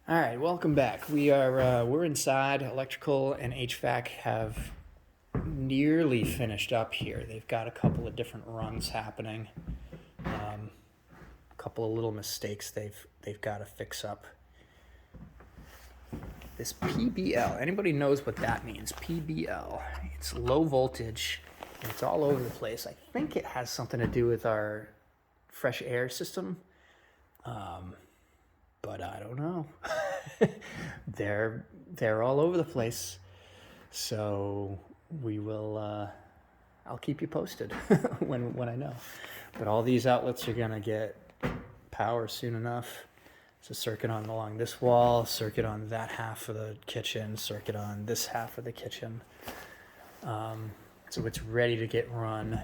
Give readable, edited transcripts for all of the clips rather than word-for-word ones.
All right, welcome back. We're inside. Electrical and HVAC have nearly finished up here. They've got a couple of different runs happening. A couple of little mistakes they've got to fix up. This PBL. Anybody knows what that means? PBL. It's low voltage. And it's all over the place. I think it has something to do with our fresh air system. But I don't know. they're all over the place. So we will. I'll keep you posted when I know. But all these outlets are gonna get power soon enough. It's a circuit on along this wall, circuit on that half of the kitchen, circuit on this half of the kitchen. So it's ready to get run.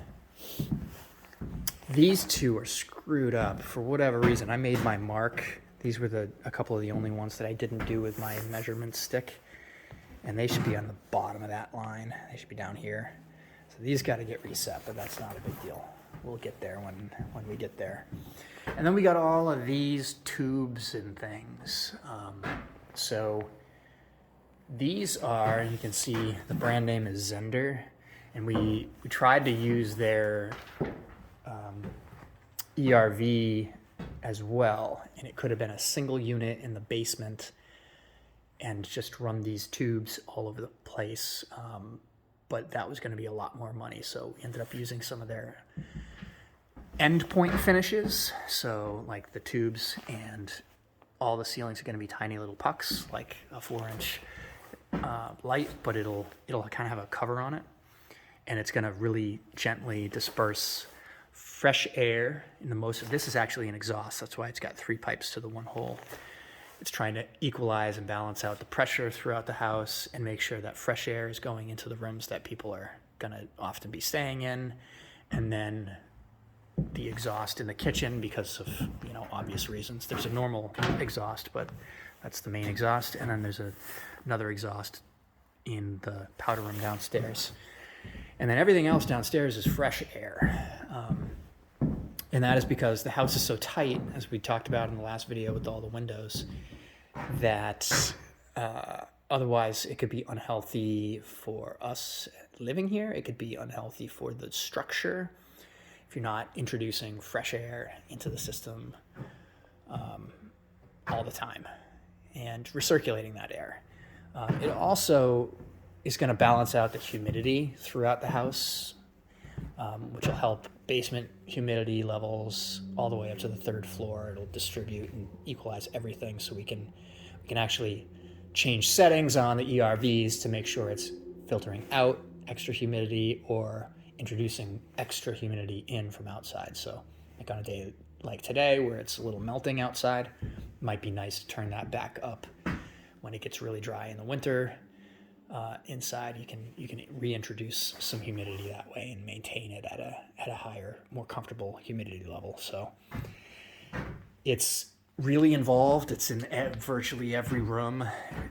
These two are screwed up for whatever reason. I made my mark. These were a couple of the only ones that I didn't do with my measurement stick. And they should be on the bottom of that line. They should be down here. So these got to get reset, but that's not a big deal. We'll get there when we get there. And then we got all of these tubes and things. So these are, you can see the brand name is Zender. And we tried to use their ERV as well, and it could have been a single unit in the basement and just run these tubes all over the place, but that was going to be a lot more money, so we ended up using some of their endpoint finishes, so like the tubes, and all the ceilings are going to be tiny little pucks, like a 4-inch light, but it'll kind of have a cover on it, and it's going to really gently disperse fresh air in the most of this is actually an exhaust. That's why it's got 3 pipes to the one hole. It's trying to equalize and balance out the pressure throughout the house and make sure that fresh air is going into the rooms that people are going to often be staying in. And then the exhaust in the kitchen, because of obvious reasons. There's a normal exhaust, but that's the main exhaust. And then there's another exhaust in the powder room downstairs. And then everything else downstairs is fresh air. And that is because the house is so tight, as we talked about in the last video with all the windows, that otherwise it could be unhealthy for us living here. It could be unhealthy for the structure if you're not introducing fresh air into the system all the time and recirculating that air. It also is going to balance out the humidity throughout the house, which will help basement humidity levels all the way up to the 3rd floor. It'll distribute and equalize everything, so we can actually change settings on the ERVs to make sure it's filtering out extra humidity or introducing extra humidity in from outside. So like on a day like today where it's a little melting outside, it might be nice to turn that back up when it gets really dry in the winter. Inside, you can reintroduce some humidity that way and maintain it at a higher, more comfortable humidity level. So it's really involved. It's in virtually every room,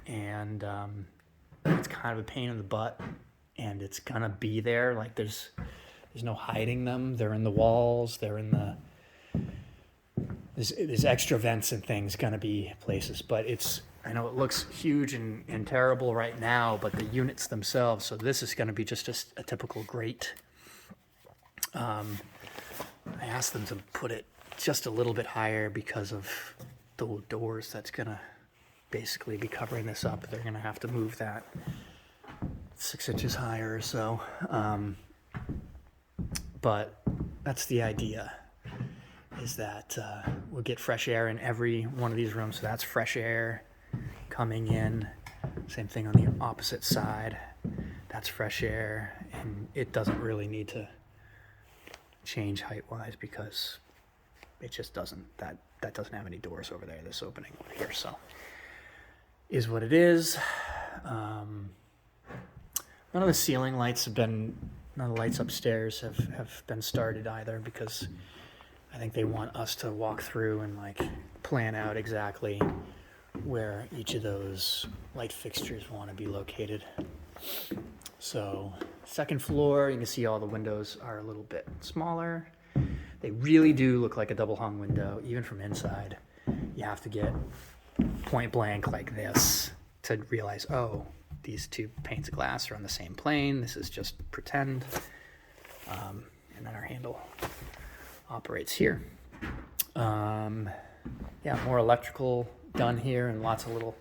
and it's kind of a pain in the butt. And it's gonna be there. Like there's no hiding them. They're in the walls. They're in the there's extra vents and things gonna be places, but I know it looks huge and terrible right now, but the units themselves, so this is going to be just a typical grate. I asked them to put it just a little bit higher because of the doors that's going to basically be covering this up. They're going to have to move that 6 inches higher or so. But that's the idea, is that we'll get fresh air in every one of these rooms. So that's fresh air coming in. Same thing on the opposite side. That's fresh air, and it doesn't really need to change height-wise because it just doesn't. That doesn't have any doors over there. This opening over here, so is what it is. None of the ceiling lights none of the lights upstairs have been started either, because I think they want us to walk through and like plan out exactly where each of those light fixtures want to be located. So 2nd floor, you can see all the windows are a little bit smaller. They really do look like a double hung window, even from inside. You have to get point blank like this to realize, oh, these two panes of glass are on the same plane. This is just pretend. And then our handle operates here. Yeah, more electrical done here and lots of little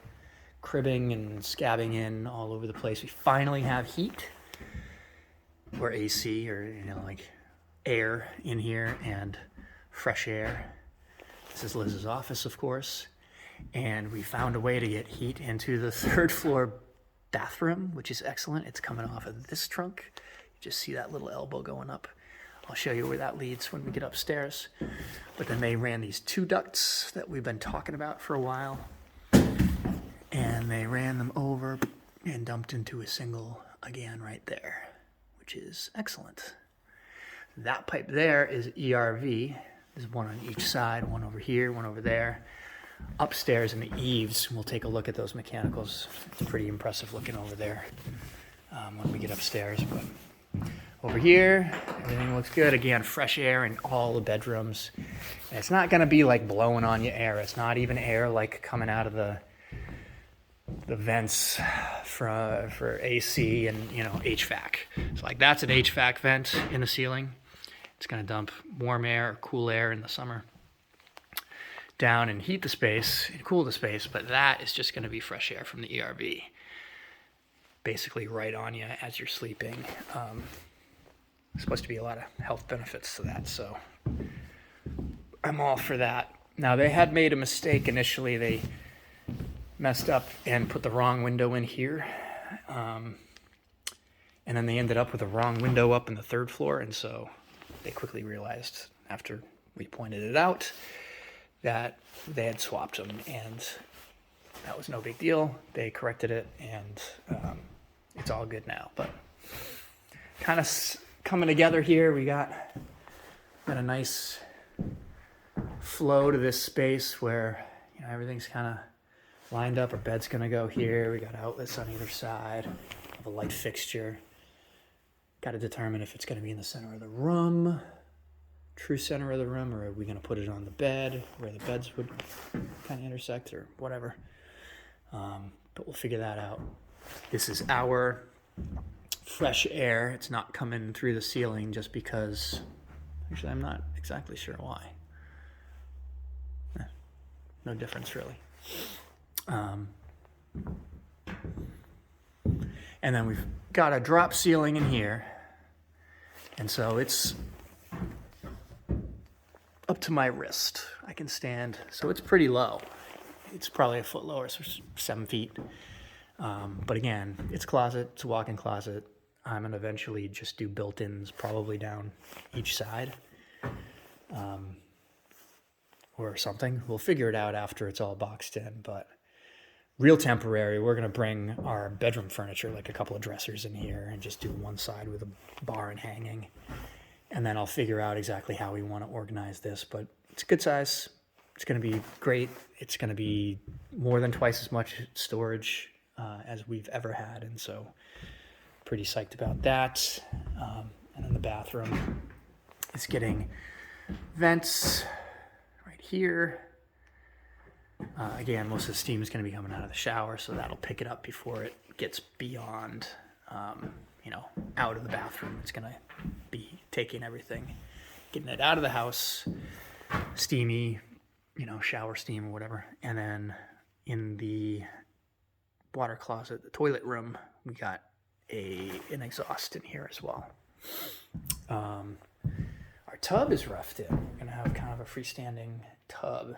cribbing and scabbing in all over the place. We finally have heat, or AC, or like air in here and fresh air. This is Liz's office, of course. And we found a way to get heat into the 3rd floor bathroom, which is excellent. It's coming off of this trunk. You just see that little elbow going up. I'll show you where that leads when we get upstairs. But then they ran these 2 ducts that we've been talking about for a while. And they ran them over and dumped into a single again right there, which is excellent. That pipe there is ERV. There's one on each side, one over here, one over there. Upstairs in the eaves, we'll take a look at those mechanicals. It's pretty impressive looking over there when we get upstairs. But over here, everything looks good. Again, fresh air in all the bedrooms. And it's not going to be like blowing on you air. It's not even air like coming out of the vents for AC and HVAC. So like that's an HVAC vent in the ceiling. It's going to dump warm air or cool air in the summer down and heat the space and cool the space, but that is just going to be fresh air from the ERV, basically right on you as you're sleeping. Supposed to be a lot of health benefits to that, so I'm all for that. Now, they had made a mistake initially. They messed up and put the wrong window in here, and then they ended up with the wrong window up in the 3rd floor, and so they quickly realized after we pointed it out that they had swapped them, and that was no big deal. They corrected it, and it's all good now. But kind of coming together here, we got a nice flow to this space where everything's kind of lined up. Our bed's gonna go here. We got outlets on either side. Have a light fixture. Got to determine if it's gonna be in the center of the room, true center of the room, or are we gonna put it on the bed where the beds would kind of intersect or whatever. But we'll figure that out. This is our fresh air. It's not coming through the ceiling just because, actually I'm not exactly sure why. No difference really. And then we've got a drop ceiling in here, and so it's up to my wrist. I can stand, so it's pretty low. It's probably a foot lower, so 7 feet. But again, it's closet, it's a walk-in closet. I'm gonna eventually just do built-ins probably down each side. Or something. We'll figure it out after it's all boxed in, but real temporary, we're gonna bring our bedroom furniture, like a couple of dressers in here, and just do one side with a bar and hanging. And then I'll figure out exactly how we want to organize this, but it's a good size. It's gonna be great. It's gonna be more than twice as much storage as we've ever had, and so pretty psyched about that. And then the bathroom is getting vents right here. Again, most of the steam is going to be coming out of the shower, so that'll pick it up before it gets beyond, out of the bathroom. It's going to be taking everything, getting it out of the house, steamy, shower steam or whatever. And then in the water closet, the toilet room, we got an exhaust in here as well. Our tub is roughed in. We're going to have kind of a freestanding tub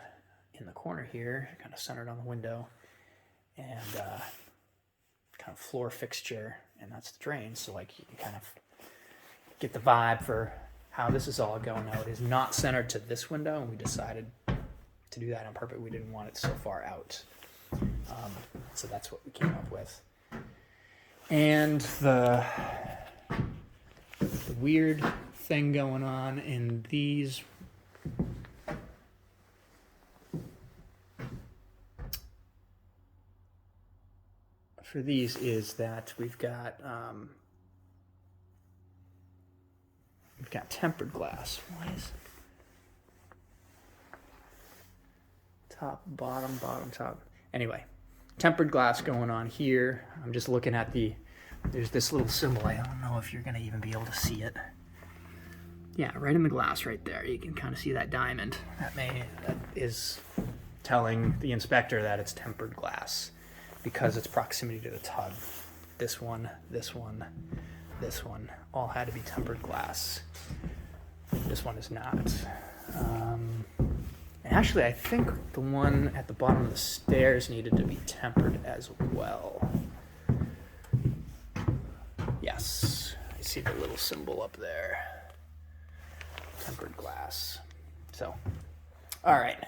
in the corner here, kind of centered on the window, and kind of floor fixture, and that's the drain. So like you kind of get the vibe for how this is all going. Now it is not centered to this window, and we decided to do that on purpose. We didn't want it so far out. So that's what we came up with. And the weird thing going on in these is that we've got tempered glass. Why is top, bottom, top? Anyway, tempered glass going on here. I'm just looking at there's this little symbol. I don't know if you're gonna even be able to see it. Yeah, right in the glass right there. You can kind of see that diamond. That is telling the inspector that it's tempered glass because it's proximity to the tub. This one, this one, this one all had to be tempered glass. This one is not. And actually, I think the one at the bottom of the stairs needed to be tempered as well. Yes, I see the little symbol up there. Tempered glass. So, all right.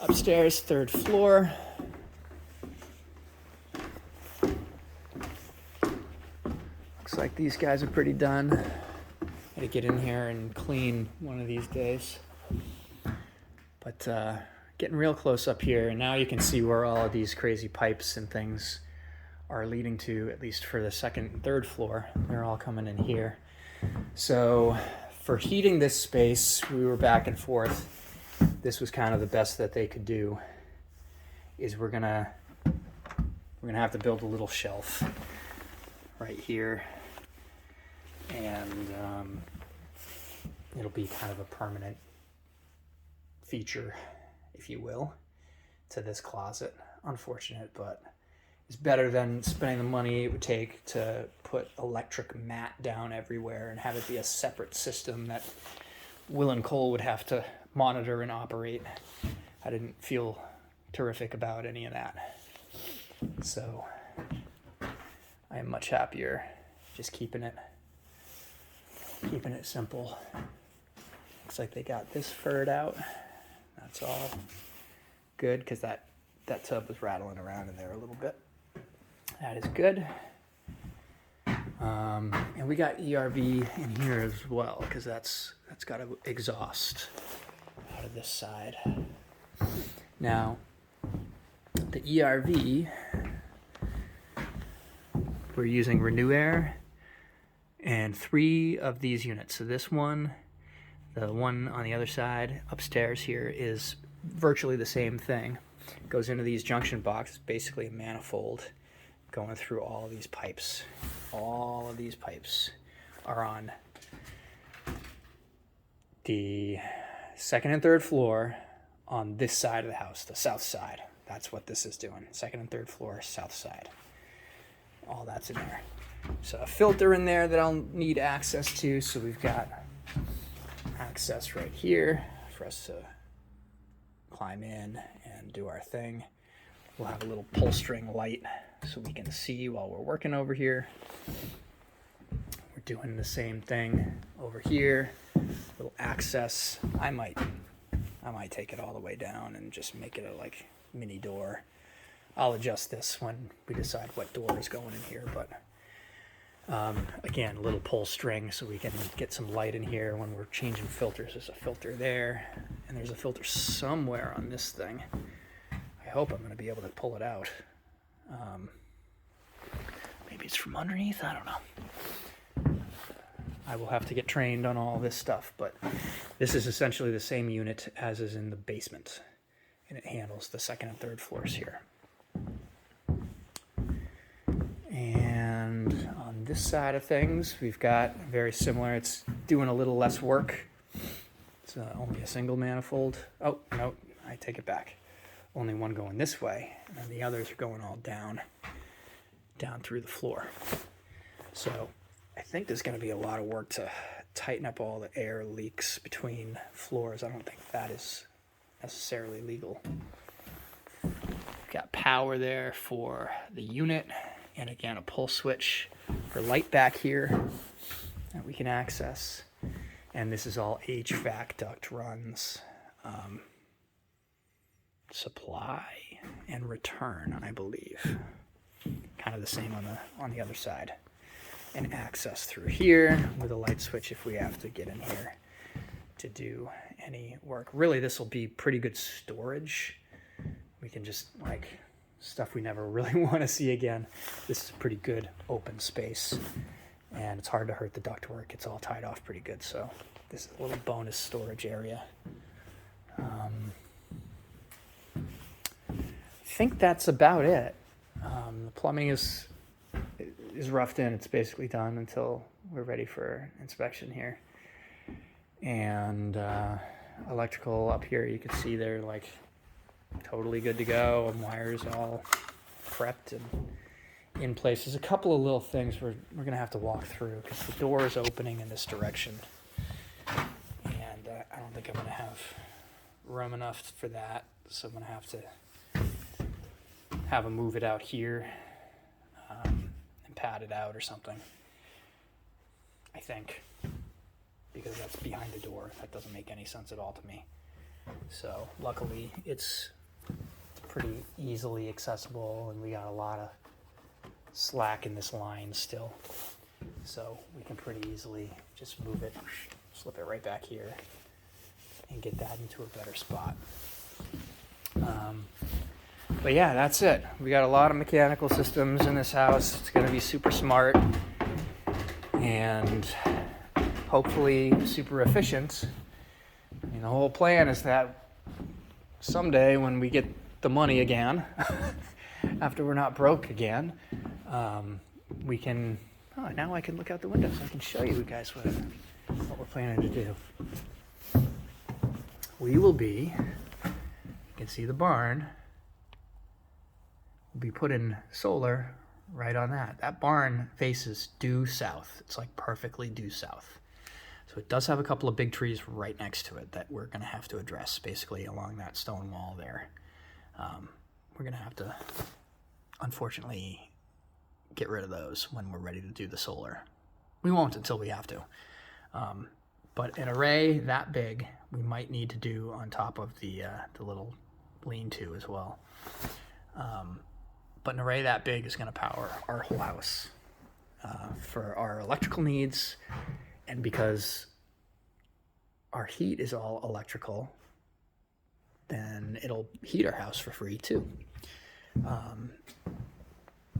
Upstairs, 3rd floor. Looks like these guys are pretty done. Gotta get in here and clean one of these days. But getting real close up here, and now you can see where all of these crazy pipes and things are leading to, at least for the 2nd and 3rd floor. They're all coming in here. So for heating this space, we were back and forth. This was kind of the best that they could do. Is we're gonna have to build a little shelf right here, and it'll be kind of a permanent feature, if you will, to this closet. Unfortunate, but it's better than spending the money it would take to put electric mat down everywhere and have it be a separate system that Will and Cole would have to monitor and operate. I didn't feel terrific about any of that. So I am much happier just keeping it simple. Looks like they got this furred out. That's all good because that tub was rattling around in there a little bit. That is good. And we got ERV in here as well because that's got to exhaust out of this side. Now, the ERV, we're using Renew Air and 3 of these units. So this one, the one on the other side upstairs here, is virtually the same thing. It goes into these junction boxes, basically a manifold going through all of these pipes. All of these pipes are on the 2nd and 3rd floor on this side of the house, the south side. That's what this is doing. 2nd and 3rd floor, south side. All that's in there. So a filter in there that I'll need access to. So we've got access right here for us to climb in and do our thing. We'll have a little pull string light so we can see while we're working over here. We're doing the same thing over here. Little access. I might take it all the way down and just make it a like mini door. I'll adjust this when we decide what door is going in here, but again, a little pull string so we can get some light in here when we're changing filters. There's a filter there, and there's a filter somewhere on this thing. I hope I'm going to be able to pull it out. Maybe it's from underneath, I don't know. I will have to get trained on all this stuff, but this is essentially the same unit as is in the basement, and it handles the 2nd and 3rd floors here. And on this side of things, we've got very similar. It's doing a little less work. It's only a single manifold. Oh, no, I take it back. Only one going this way, and the others are going all down through the floor. So I think there's going to be a lot of work to tighten up all the air leaks between floors. I don't think that is necessarily legal. We've got power there for the unit, and again a pull switch for light back here that we can access. And this is all HVAC duct runs, supply and return, I believe. Kind of the same on the other side. And access through here with a light switch if we have to get in here to do any work. Really, this will be pretty good storage. We can just, like, stuff we never really want to see again. This is a pretty good open space, and it's hard to hurt the ductwork. It's all tied off pretty good, so this is a little bonus storage area. I think that's about it. The plumbing is roughed in. It's basically done until we're ready for inspection here. And electrical up here, you can see they're like totally good to go, and wires all prepped and in place. There's a couple of little things we're gonna have to walk through because the door is opening in this direction, and I don't think I'm gonna have room enough for that, so I'm gonna have to have them move it out here and pad it out or something, I think, because that's behind the door. That doesn't make any sense at all to me. So luckily it's pretty easily accessible, and we got a lot of slack in this line still, so we can pretty easily just move it, slip it right back here, and get that into a better spot. But yeah, that's it. We got a lot of mechanical systems in this house. It's going to be super smart and hopefully super efficient. I mean, the whole plan is that someday when we get the money again, after we're not broke again, we can, now I can look out the windows. I can show you guys what we're planning to do. We will be, you can see the barn, we'll be putting solar right on that. That barn faces due south. It's like perfectly due south. So it does have a couple of big trees right next to it that we're going to have to address, basically along that stone wall there. We're going to have to, unfortunately, get rid of those when we're ready to do the solar. We won't until we have to. But an array that big, we might need to do on top of the little lean-to as well. But an array that big is going to power our whole house for our electrical needs, and because our heat is all electrical, then it'll heat our house for free too.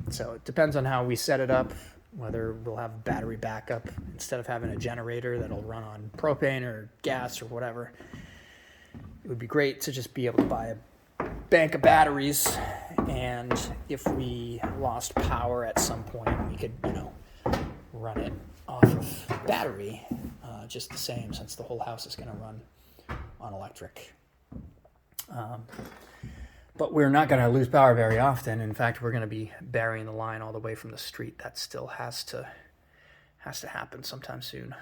So it depends on how we set it up, whether we'll have battery backup instead of having a generator that'll run on propane or gas or whatever. It would be great to just be able to buy a bank of batteries, and if we lost power at some point, we could, run it off of battery just the same, since the whole house is going to run on electric. But we're not going to lose power very often. In fact, we're going to be burying the line all the way from the street. That still has to happen sometime soon.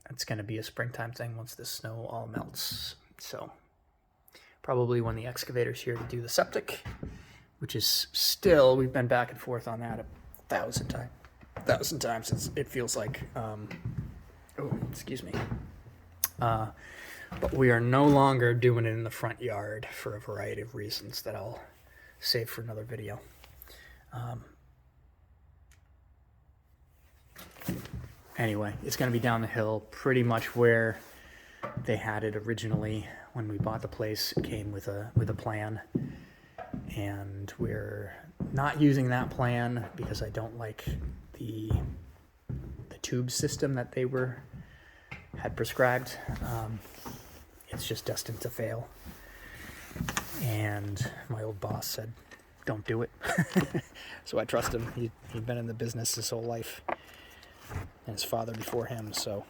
It's going to be a springtime thing once the snow all melts. So probably when the excavator's here to do the septic, which is still, we've been back and forth on that 1,000 times. It feels like, excuse me. But we are no longer doing it in the front yard for a variety of reasons that I'll save for another video. Anyway, it's going to be down the hill, pretty much where they had it originally when we bought the place. It came with a plan, and we're not using that plan because I don't like the tube system that they had prescribed. It's just destined to fail. And my old boss said, don't do it. So I trust him. He'd been in the business his whole life, and his father before him. So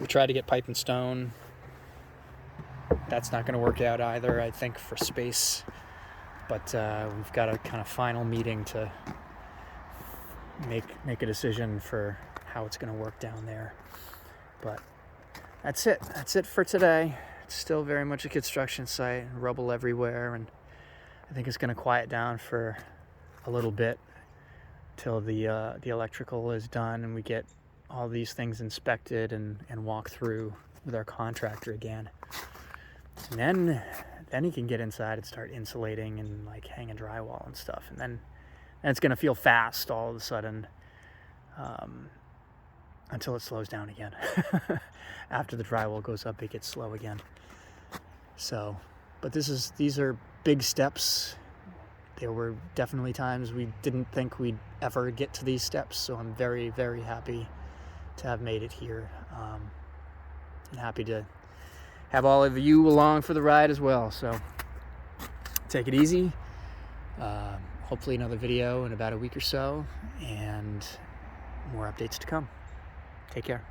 we tried to get pipe and stone. That's not going to work out either, I think, for space. But we've got a kind of final meeting to make a decision for how it's going to work down there. But that's it for today. It's still very much a construction site, rubble everywhere, and I think it's going to quiet down for a little bit till the electrical is done and we get all these things inspected and walk through with our contractor again. And then he can get inside and start insulating and like hanging drywall and stuff, and then it's going to feel fast all of a sudden. Until it slows down again. After the drywall goes up, it gets slow again. So, but these are big steps. There were definitely times we didn't think we'd ever get to these steps, so I'm very, very happy to have made it here. And happy to have all of you along for the ride as well. So take it easy. Hopefully another video in about a week or so, and more updates to come. Take care.